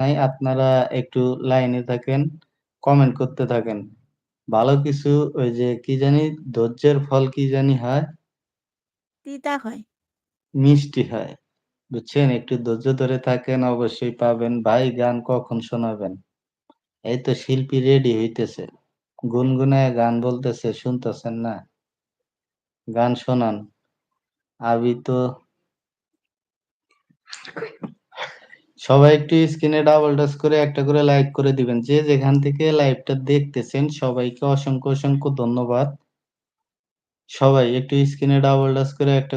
নাই। আপনারা একটু লাইনে থাকেন, কমেন্ট করতে থাকেন। ভালো কিছু ওই যে কি জানি ধৈর্যের ফল কি জানি হয়? তিতা হয়। মিষ্টি হয়। বুঝছেন? একটু ধৈর্য ধরে থাকেন অবশ্যই পাবেন। ভাই গান কখন শোনাবেন? এই তো শিল্পী রেডি হইতেছে। গুনগুনায় গান বলতেছে শুনতেছেন না? গান শোনান। আবি তো সবাই একটু স্ক্রিনে ডাবল টাচ করে একটা করে লাইক করে দিবেন। যে যেখান থেকে লাইভটা দেখতেছেন সবাইকে অসংখ্য, অসংখ্য ধন্যবাদ। সবাই একটু স্ক্রিনে ডাবল টাচ করে একটা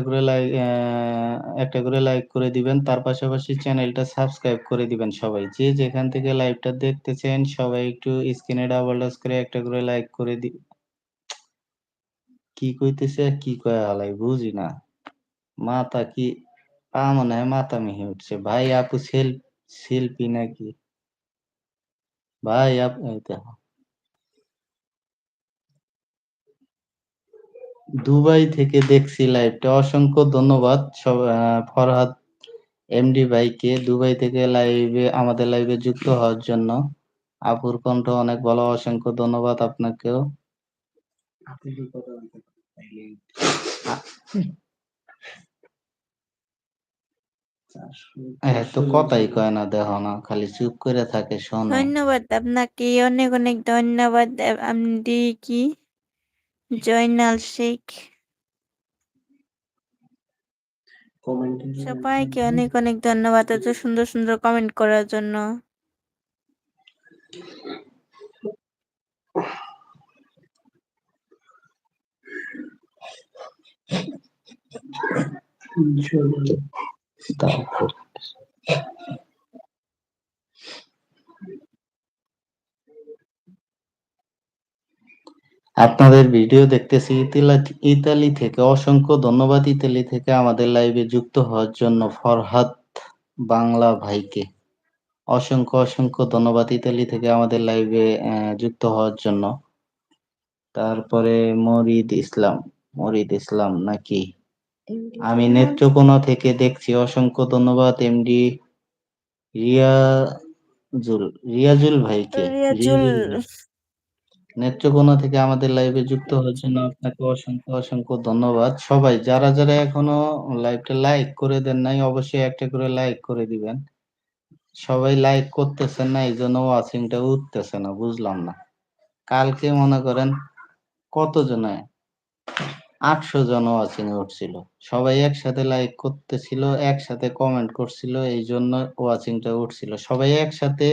করে লাইক করে দিবেন। তার পাশাপাশি চ্যানেলটা সাবস্ক্রাইব করে দিবেন সবাই। যে যেখান থেকে লাইভটা দেখতেছেন সবাই একটু স্ক্রিনে ডাবল টাচ করে একটা করে লাইক করে কি কইতেছে আর কি কয়া হালাই বুঝি না। মাথা কি পা মনে হয় মাথামোহি উঠছে। ভাই আপু শিল্পী নাকি? ভাই এই দেখো দুবাই থেকে দেখছি লাইভটা। অসংখ্য ধন্যবাদ ফরহাদ এমডি ভাইকে দুবাই থেকে আমাদের লাইভে যুক্ত হওয়ার জন্য। আপুর কণ্ঠ অনেক ভালো। অসংখ্য ধন্যবাদ আপনাকেও। তো কথাই কয় না, দেখো না খালি চুপ করে থাকে শোনো। ধন্যবাদ আপনাকে, অনেক অনেক ধন্যবাদ। আপনি কি জয়নাল শেখ, সবাইকে অনেক অনেক ধন্যবাদ এত সুন্দর সুন্দর কমেন্ট করার জন্য। আপনাদের ভিডিও দেখতেছি ইতালি থেকে। অসংখ্য ধন্যবাদ ইতালি থেকে আমাদের লাইভে যুক্ত হওয়ার জন্য ফরহাদ বাংলা ভাইকে। অসংখ্য, অসংখ্য ধন্যবাদ ইতালি থেকে আমাদের লাইভে যুক্ত হওয়ার জন্য। তারপরে মরিদ ইসলাম নাকি? আমি নেত্রকোনা থেকে দেখছি। অসংখ্য ধন্যবাদ এমডি রিয়াজুল ভাইকে। রিয়াজুল, রিয়াজুল ভাই নেত্রকোনা থেকে আমাদের লাইভে যুক্ত হওয়ার জন্য আপনাকে অসংখ্য, অসংখ্য ধন্যবাদ। সবাই যারা, যারা এখনো লাইভটা লাইক করে দেন নাই অবশ্যই একটা করে লাইক করে দিবেন। সবাই লাইক করতেছেন না এইজন্য ওয়াচিংটা উঠতেছে না, বুঝলাম না। কালকে মনে করেন কতজনে 800 জন ওয়াচিং এ উঠছিল। সবাই একসাথে লাইক করতেছিল, একসাথে কমেন্ট করছিল, এই জন্য ওয়াচিংটা উঠছিল। সবাই একসাথে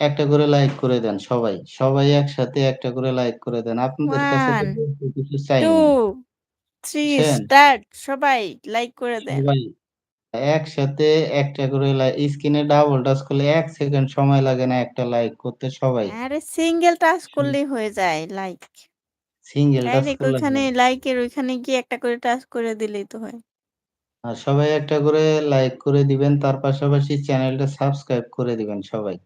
একটা করে লাইক করে দেন। সবাই সবাই একসাথে একটা করে লাইক করে দেন। আপনাদের কাছে তো 1 বেশি কিছু চাই 2 নাই, 3 বুঝছেন? স্টার্ট। সবাই লাইক করে দেন। সবাই একসাথে একটা করে স্ক্রিনে ডাবল টাচ করলে 1 সেকেন্ড সময় লাগে না একটা লাইক করতে। সবাই আরে সিঙ্গেল টাচ করলেই হয়ে যায় লাইক। সিঙ্গেল টাচ ডাইরেক্ট করলে ওইখানে হয়। লাইকের ওইখানে গিয়ে একটা করে টাচ করে দিলেই তো হয়। আর সবাই একটা করে লাইক করে দিবেন। তার পাশাপাশি চ্যানেলটা সাবস্ক্রাইব করে দিবেন সবাই।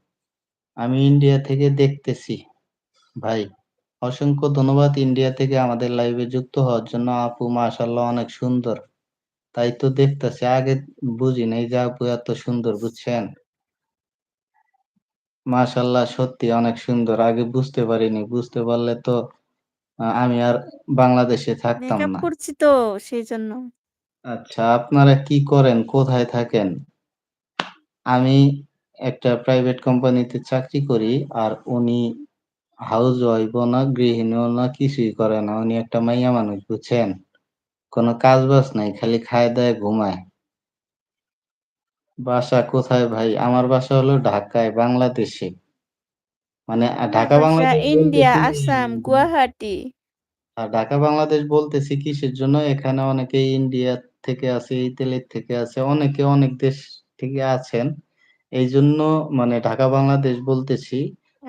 আমি ইন্ডিয়া থেকে দেখতেছি ভাই। অসংখ্য ধন্যবাদ ইন্ডিয়া থেকে আমাদের লাইভে যুক্ত হওয়ার জন্য। আপু মাশাআল্লাহ অনেক সুন্দর। তাই তো দেখতেছি, আগে বুঝি নাই যে আপু এত সুন্দর, বুঝছেন? মাশাআল্লাহ সত্যি অনেক সুন্দর। আগে বুঝতে পারিনি, বুঝতে পারলে তো আমি আর বাংলাদেশে থাকতাম মেকআপ না। করছি তো সেইজন্য। আচ্ছা, আপনারা কি করেন, কোথায় থাকেন? আমি একটা প্রাইভেট কোম্পানিতে চাকরি করি। আর উনি হাউস ওয়াইফও না, গৃহিণীও না, কিছুই করে না। উনি একটা মাইয়া মানুষ, বুঝছেন? কোনো কাজ বাজ নাই, খালি খায় দায় ঘুমায়। বাসা কোথায় ভাই? আমার বাসা হলো ঢাকায়, বাংলাদেশে। মানে আমার ঢাকা বাসা বাংলাদেশ ইন্ডিয়া, বলতেছি। আসাম, গুয়াহাটি। আর ঢাকা বাংলাদেশ বলতেছি কিসের জন্য? এখানে অনেকে ইন্ডিয়া থেকে আছে, ইতালির থেকে আছে, অনেকে অনেক দেশ থেকে আছেন। এই জন্য মানে ঢাকা বাংলাদেশ বলতেছি।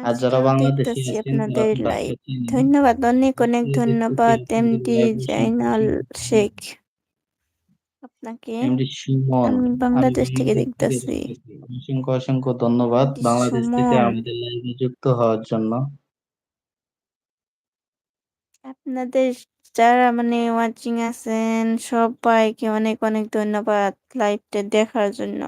আর যারা আজকাল বাংলাদেশে দেখতেছি আছেন তারা আপনাদের তো লাইভ। ঢাকা চিনেন। ধন্যবাদ, অনেক অনেক এই দেখতেছি ধন্যবাদ আপনাদের এমডি লাইভে জাইনাল শেখ। আপনাকে এমডি সুমন। আমি আমি বাংলাদেশ থেকে বাংলাদেশ থেকে দেখতেছি। দেখতেছি। অসংখ্য, অসংখ্য ধন্যবাদ এমডি বাংলাদেশ থেকে সুমন, আমাদের লাইভে যুক্ত হওয়ার জন্য। আপনাদের যারা মানে ওয়াচিং আছেন সবাইকে অনেক অনেক ধন্যবাদ লাইভটা দেখার জন্য।